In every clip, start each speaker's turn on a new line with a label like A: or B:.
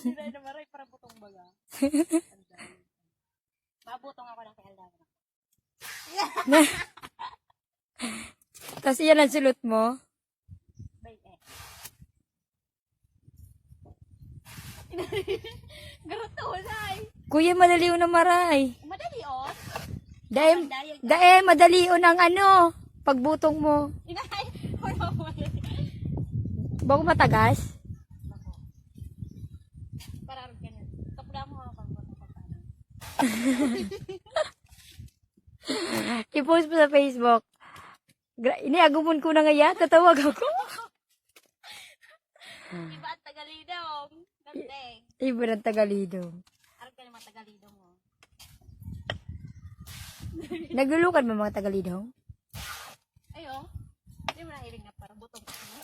A: Sila na maray para butong baga. Mabutong ako ng kailangan.
B: Tapos yan ang sulot mo.
A: Bay eh. Garuto na
B: Kuya, madali na maray.
A: madali on.
B: Dae, madali ang ano, pagbutong mo.
A: Inay.
B: Bago matagas.
A: Para rin ganun. Kapula mo ako pag
B: I-post mo sa Facebook. Iniagumon ko na nga tatawag ako.
A: Iba at tagalidong. Gandeng.
B: Iba ng Tagalidong.
A: Arag ka naman tagalidong mo.
B: Naglulukan mo mga Tagalidong?
A: Ayo. Hindi mo nahiling nga para butong ka mo.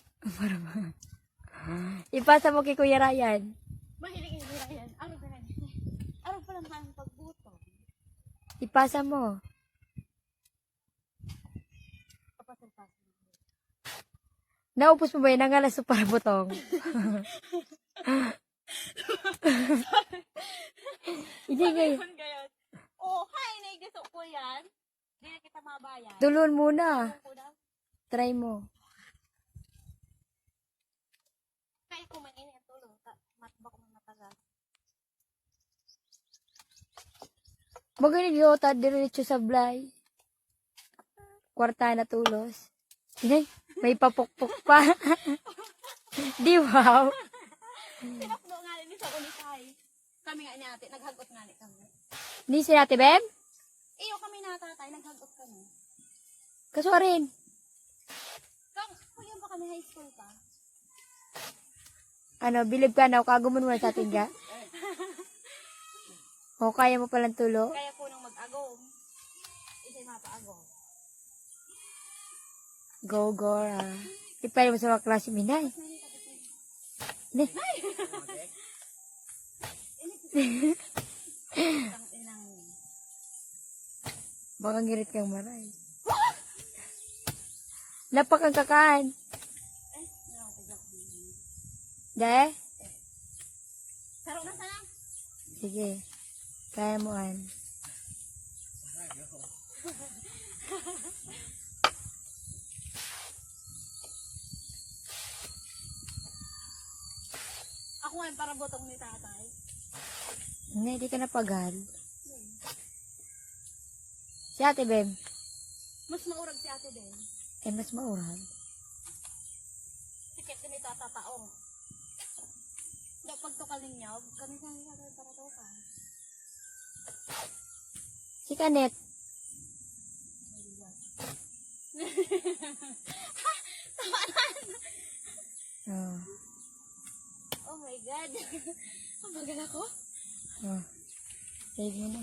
B: Ipasa mo kay Kuya Ryan.
A: Mahiling hindi na yan. Arag ka na. Arag pa naman pagbutong.
B: Ipasa mo.
A: Kapasal-pasal.
B: Naupos mo ba yun? Nangalas mo para butong. Hindi ngayon.
A: Gayon. Oh, hi, naigaso ko yan. Hindi na kita mabayan.
B: Tulun muna.
A: Ko daw.
B: Try mo.
A: Kaya ko man ini ang tulong. Matbak mo matagal.
B: Magaling yun. Diretso sa blay. Kwarta na tulos. Inay, may papukpok pa. Di wow.
A: Tinapno nga ni sa ulisay. Kami nga ni ate, naghagot nga ni kami.
B: Hindi si Ate Beb?
A: Iyo kami natatay, naghagot kami.
B: Kaso rin.
A: Kuya ba kami high school pa?
B: Ano, bilib ka na. Kagumon mo na sa atin ka. O, kaya mo palang tulo?
A: Kaya ko nang mag-agom. Isa'y mapa-agom.
B: Go, Gora. Ipay mo sa mga klase minay. Ne.
A: Ang inang.
B: Baka ngirit kang maray. Napakang kakaan. De?
A: Saro na sana.
B: Sige. Kaya mo an.
A: Ako nga para botong ni tatay.
B: Hindi ka napagal. Si Ate Beb.
A: Mas maurag si ate din.
B: Eh, mas maurag.
A: Sikit ni tatataong. Daw pagtukal ninyo, kami sa mga para tukal.
B: Si Kanet. Oh.
A: Oh my God. Ang bagal ako.
B: Oh. Save mo na.